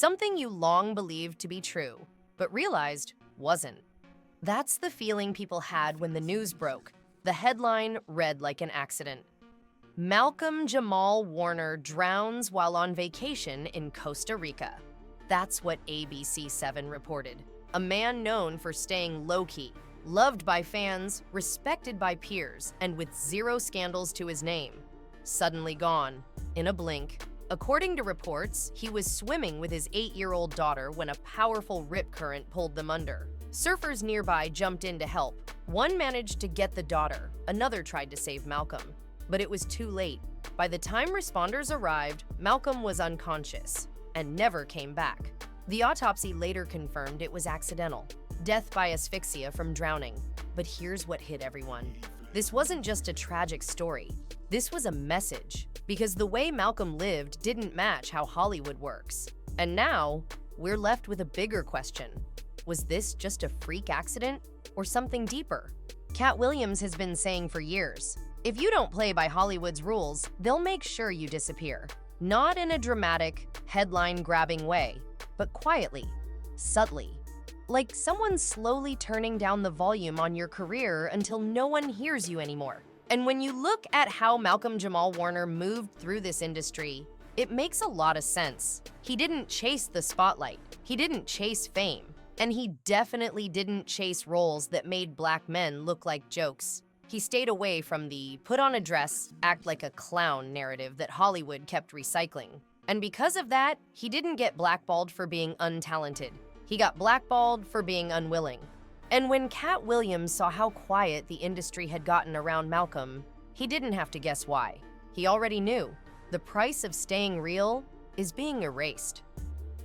Something you long believed to be true, but realized wasn't. That's the feeling people had when the news broke. The headline read like an accident. Malcolm-Jamal Warner drowns while on vacation in Costa Rica. That's what ABC7 reported. A man known for staying low-key, loved by fans, respected by peers, and with zero scandals to his name. Suddenly gone, in a blink. According to reports, he was swimming with his 8-year-old daughter when a powerful rip current pulled them under. Surfers nearby jumped in to help. One managed to get the daughter, another tried to save Malcolm. But it was too late. By the time responders arrived, Malcolm was unconscious and never came back. The autopsy later confirmed it was accidental, death by asphyxia from drowning. But here's what hit everyone. This wasn't just a tragic story. This was a message, because the way Malcolm lived didn't match how Hollywood works. And now, we're left with a bigger question. Was this just a freak accident or something deeper? Katt Williams has been saying for years, if you don't play by Hollywood's rules, they'll make sure you disappear. Not in a dramatic, headline-grabbing way, but quietly, subtly. Like someone slowly turning down the volume on your career until no one hears you anymore. And when you look at how Malcolm-Jamal Warner moved through this industry, it makes a lot of sense. He didn't chase the spotlight. He didn't chase fame. And he definitely didn't chase roles that made black men look like jokes. He stayed away from the put on a dress, act like a clown narrative that Hollywood kept recycling. And because of that, he didn't get blackballed for being untalented. He got blackballed for being unwilling. And when Katt Williams saw how quiet the industry had gotten around Malcolm, he didn't have to guess why. He already knew. The price of staying real is being erased.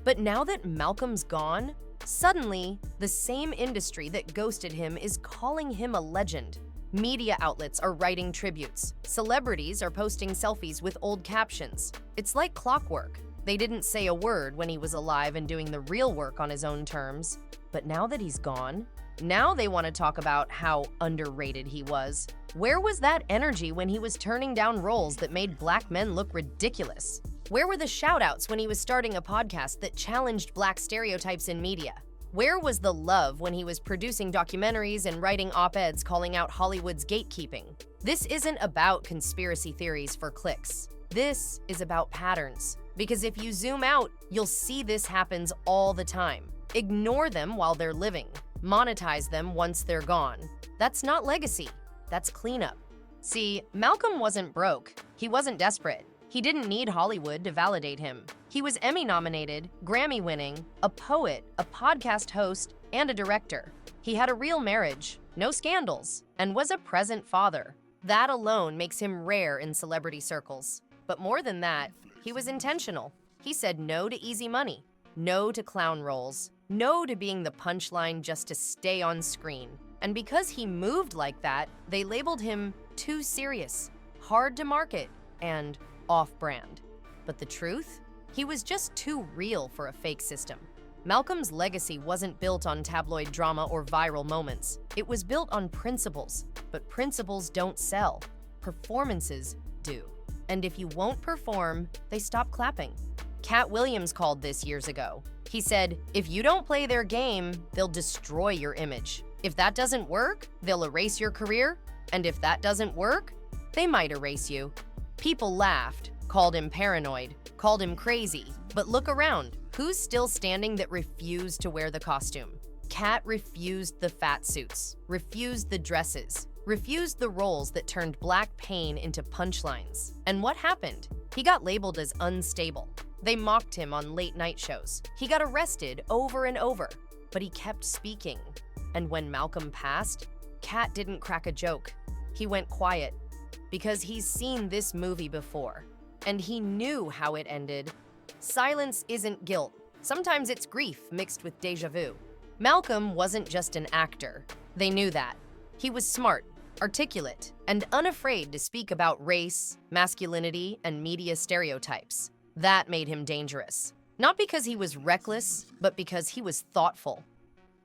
But now that Malcolm's gone, suddenly, the same industry that ghosted him is calling him a legend. Media outlets are writing tributes. Celebrities are posting selfies with old captions. It's like clockwork. They didn't say a word when he was alive and doing the real work on his own terms. But now that he's gone, now they want to talk about how underrated he was. Where was that energy when he was turning down roles that made black men look ridiculous? Where were the shout-outs when he was starting a podcast that challenged black stereotypes in media? Where was the love when he was producing documentaries and writing op-eds calling out Hollywood's gatekeeping? This isn't about conspiracy theories for clicks. This is about patterns. Because if you zoom out, you'll see this happens all the time. Ignore them while they're living. Monetize them once they're gone. That's not legacy. That's cleanup. See, Malcolm wasn't broke. He wasn't desperate. He didn't need Hollywood to validate him. He was Emmy-nominated, Grammy-winning, a poet, a podcast host, and a director. He had a real marriage, no scandals, and was a present father. That alone makes him rare in celebrity circles. But more than that, he was intentional. He said no to easy money, no to clown roles, no to being the punchline just to stay on screen. And because he moved like that, they labeled him too serious, hard to market, and off-brand. But the truth? He was just too real for a fake system. Malcolm's legacy wasn't built on tabloid drama or viral moments. It was built on principles. But principles don't sell. Performances do. And if you won't perform, they stop clapping. Katt Williams called this years ago. He said, if you don't play their game, they'll destroy your image. If that doesn't work, they'll erase your career. And if that doesn't work, they might erase you. People laughed, called him paranoid, called him crazy. But look around. Who's still standing that refused to wear the costume? Katt refused the fat suits, refused the dresses, refused the roles that turned black pain into punchlines. And what happened? He got labeled as unstable. They mocked him on late-night shows. He got arrested over and over, but he kept speaking. And when Malcolm passed, Katt didn't crack a joke. He went quiet because he's seen this movie before, and he knew how it ended. Silence isn't guilt. Sometimes it's grief mixed with déjà vu. Malcolm wasn't just an actor. They knew that. He was smart, articulate, and unafraid to speak about race, masculinity, and media stereotypes. That made him dangerous. Not because he was reckless, but because he was thoughtful.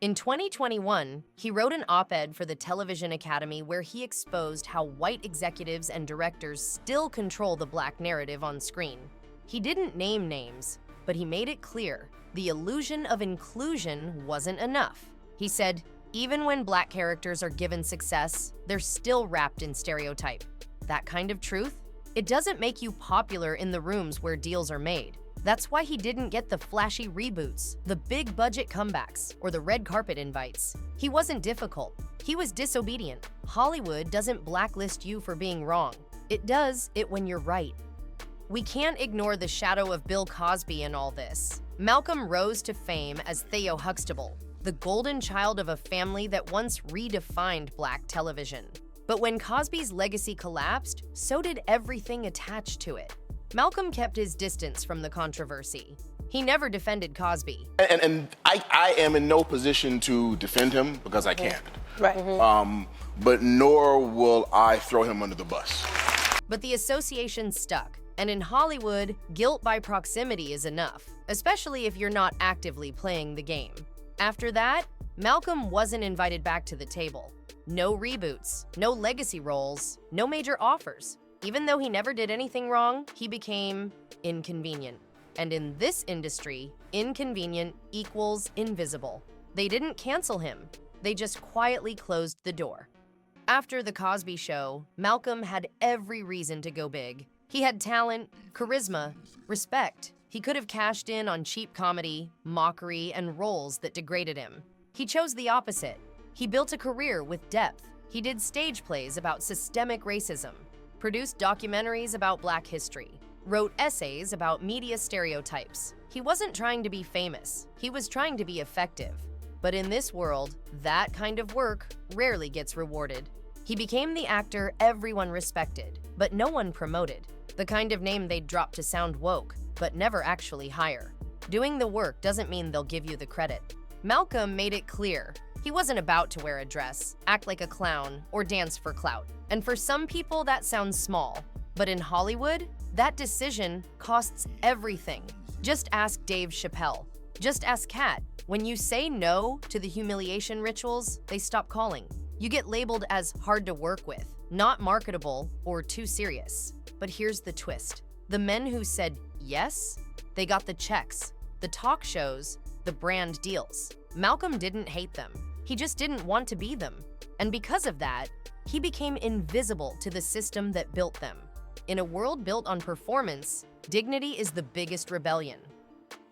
In 2021, he wrote an op-ed for the Television Academy where he exposed how white executives and directors still control the black narrative on screen. He didn't name names, but he made it clear the illusion of inclusion wasn't enough. He said, even when Black characters are given success, they're still wrapped in stereotype. That kind of truth? It doesn't make you popular in the rooms where deals are made. That's why he didn't get the flashy reboots, the big budget comebacks, or the red carpet invites. He wasn't difficult. He was disobedient. Hollywood doesn't blacklist you for being wrong. It does it when you're right. We can't ignore the shadow of Bill Cosby in all this. Malcolm rose to fame as Theo Huxtable, the golden child of a family that once redefined Black television. But when Cosby's legacy collapsed, so did everything attached to it. Malcolm kept his distance from the controversy. He never defended Cosby. And I am in no position to defend him because I can't. Right. But nor will I throw him under the bus. But the association stuck. And in Hollywood, guilt by proximity is enough, especially if you're not actively playing the game. After that, Malcolm wasn't invited back to the table. No reboots, no legacy roles, no major offers. Even though he never did anything wrong, he became inconvenient. And in this industry, inconvenient equals invisible. They didn't cancel him. They just quietly closed the door. After The Cosby Show, Malcolm had every reason to go big. He had talent, charisma, respect. He could have cashed in on cheap comedy, mockery, and roles that degraded him. He chose the opposite. He built a career with depth. He did stage plays about systemic racism, produced documentaries about Black history, wrote essays about media stereotypes. He wasn't trying to be famous. He was trying to be effective. But in this world, that kind of work rarely gets rewarded. He became the actor everyone respected, but no one promoted. The kind of name they'd drop to sound woke, but never actually hire. Doing the work doesn't mean they'll give you the credit. Malcolm made it clear he wasn't about to wear a dress, act like a clown, or dance for clout. And for some people, that sounds small. But in Hollywood, that decision costs everything. Just ask Dave Chappelle. Just ask Katt. When you say no to the humiliation rituals, they stop calling. You get labeled as hard to work with, not marketable, or too serious. But here's the twist. The men who said yes, they got the checks, the talk shows, the brand deals. Malcolm didn't hate them. He just didn't want to be them. And because of that, he became invisible to the system that built them. In a world built on performance, dignity is the biggest rebellion.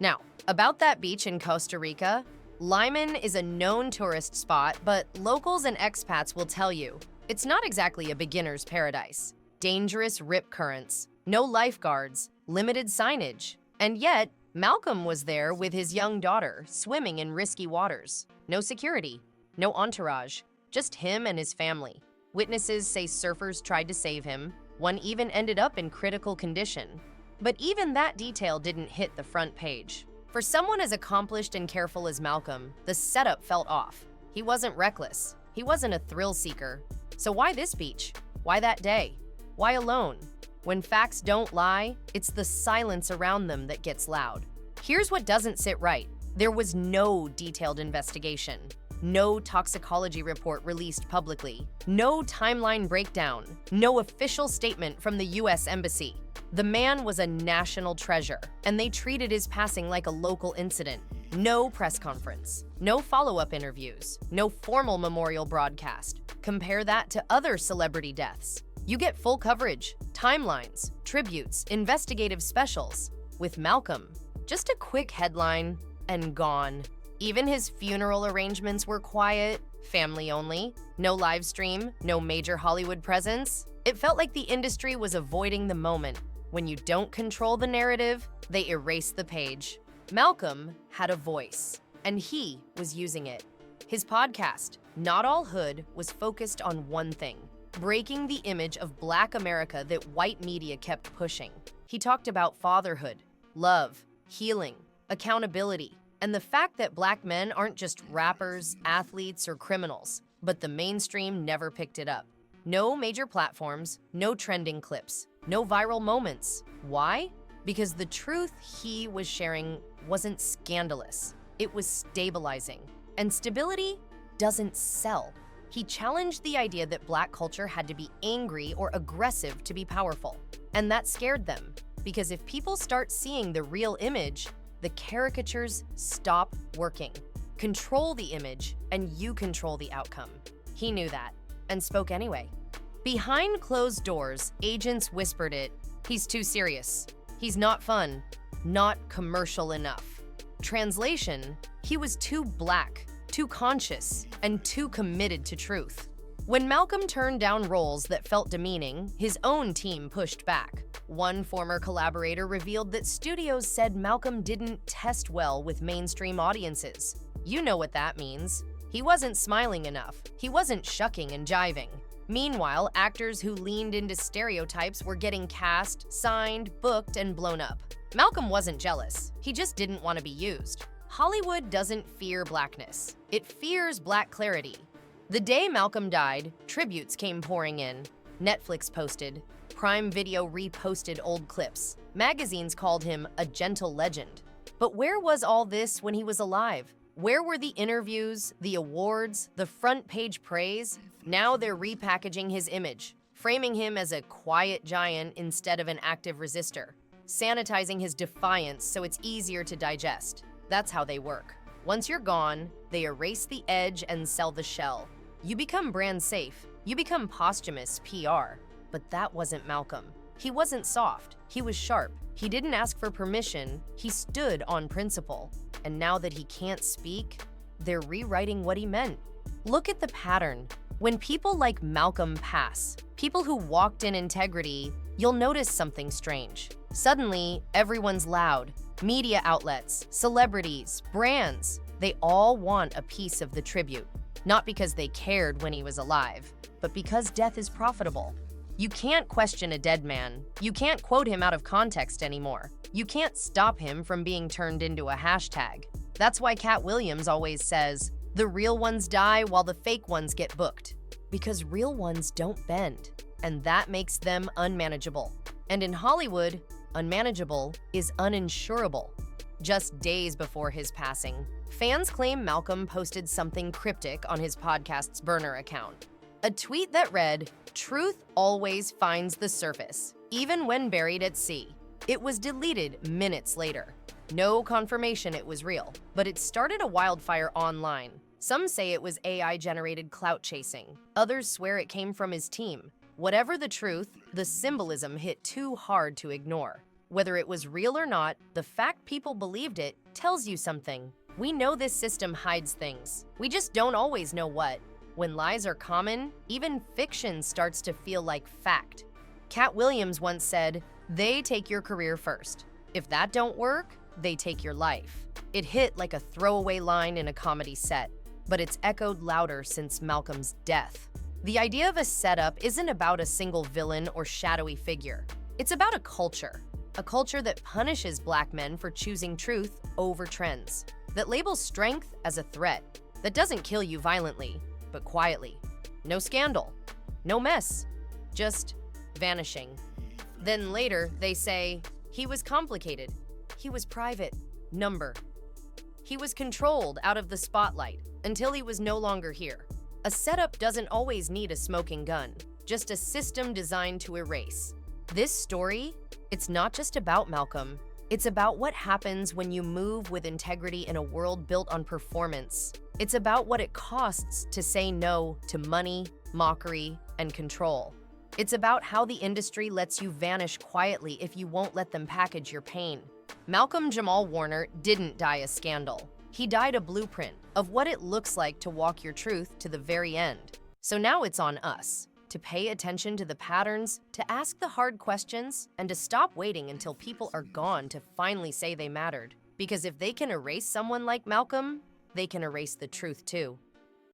Now, about that beach in Costa Rica, Lyman is a known tourist spot, but locals and expats will tell you it's not exactly a beginner's paradise. Dangerous rip currents, no lifeguards, limited signage. And yet, Malcolm was there with his young daughter, swimming in risky waters. No security, no entourage, just him and his family. Witnesses say surfers tried to save him. One even ended up in critical condition. But even that detail didn't hit the front page. For someone as accomplished and careful as Malcolm, the setup felt off. He wasn't reckless. He wasn't a thrill seeker. So why this beach? Why that day? Why alone? When facts don't lie, it's the silence around them that gets loud. Here's what doesn't sit right. There was no detailed investigation, no toxicology report released publicly, no timeline breakdown, no official statement from the US Embassy. The man was a national treasure, and they treated his passing like a local incident. No press conference, no follow-up interviews, no formal memorial broadcast. Compare that to other celebrity deaths. You get full coverage, timelines, tributes, investigative specials. With Malcolm, just a quick headline and gone. Even his funeral arrangements were quiet, family only, no live stream, no major Hollywood presence. It felt like the industry was avoiding the moment. When you don't control the narrative, they erase the page. Malcolm had a voice, and he was using it. His podcast, Not All Hood, was focused on one thing: breaking the image of Black America that white media kept pushing. He talked about fatherhood, love, healing, accountability, and the fact that Black men aren't just rappers, athletes, or criminals, but the mainstream never picked it up. No major platforms, no trending clips, no viral moments. Why? Because the truth he was sharing wasn't scandalous. It was stabilizing. And stability doesn't sell. He challenged the idea that Black culture had to be angry or aggressive to be powerful. And that scared them, because if people start seeing the real image, the caricatures stop working. Control the image, and you control the outcome. He knew that, and spoke anyway. Behind closed doors, agents whispered it. He's too serious. He's not fun. Not commercial enough. Translation, he was too black, too conscious, and too committed to truth. When Malcolm turned down roles that felt demeaning, his own team pushed back. One former collaborator revealed that studios said Malcolm didn't test well with mainstream audiences. You know what that means. He wasn't smiling enough. He wasn't shucking and jiving. Meanwhile, actors who leaned into stereotypes were getting cast, signed, booked, and blown up. Malcolm wasn't jealous. He just didn't want to be used. Hollywood doesn't fear blackness. It fears black clarity. The day Malcolm died, tributes came pouring in. Netflix posted. Prime Video reposted old clips. Magazines called him a gentle legend. But where was all this when he was alive? Where were the interviews, the awards, the front-page praise? Now they're repackaging his image, framing him as a quiet giant instead of an active resistor, sanitizing his defiance so it's easier to digest. That's how they work. Once you're gone, they erase the edge and sell the shell. You become brand safe. You become posthumous PR. But that wasn't Malcolm. He wasn't soft. He was sharp. He didn't ask for permission. He stood on principle. And now that he can't speak, they're rewriting what he meant. Look at the pattern. When people like Malcolm pass, people who walked in integrity, you'll notice something strange. Suddenly, everyone's loud. Media outlets, celebrities, brands, they all want a piece of the tribute. Not because they cared when he was alive, but because death is profitable. You can't question a dead man. You can't quote him out of context anymore. You can't stop him from being turned into a hashtag. That's why Katt Williams always says, the real ones die while the fake ones get booked. Because real ones don't bend, and that makes them unmanageable. And in Hollywood, unmanageable is uninsurable. Just days before his passing, fans claim Malcolm posted something cryptic on his podcast's burner account. A tweet that read, "Truth always finds the surface, even when buried at sea." It was deleted minutes later. No confirmation it was real, but it started a wildfire online. Some say it was AI-generated clout chasing. Others swear it came from his team. Whatever the truth, the symbolism hit too hard to ignore. Whether it was real or not, the fact people believed it tells you something. We know this system hides things. We just don't always know what. When lies are common, even fiction starts to feel like fact. Katt Williams once said, "They take your career first. If that don't work, they take your life." It hit like a throwaway line in a comedy set, but it's echoed louder since Malcolm's death. The idea of a setup isn't about a single villain or shadowy figure. It's about a culture that punishes black men for choosing truth over trends, that labels strength as a threat, that doesn't kill you violently, but quietly. No scandal, no mess, just vanishing. Then later, they say, he was complicated, he was private, number. He was controlled out of the spotlight until he was no longer here. A setup doesn't always need a smoking gun, just a system designed to erase. This story, it's not just about Malcolm. It's about what happens when you move with integrity in a world built on performance. It's about what it costs to say no to money, mockery, and control. It's about how the industry lets you vanish quietly if you won't let them package your pain. Malcolm-Jamal Warner didn't die a scandal. He died a blueprint of what it looks like to walk your truth to the very end. So now it's on us to pay attention to the patterns, to ask the hard questions, and to stop waiting until people are gone to finally say they mattered. Because if they can erase someone like Malcolm, they can erase the truth too.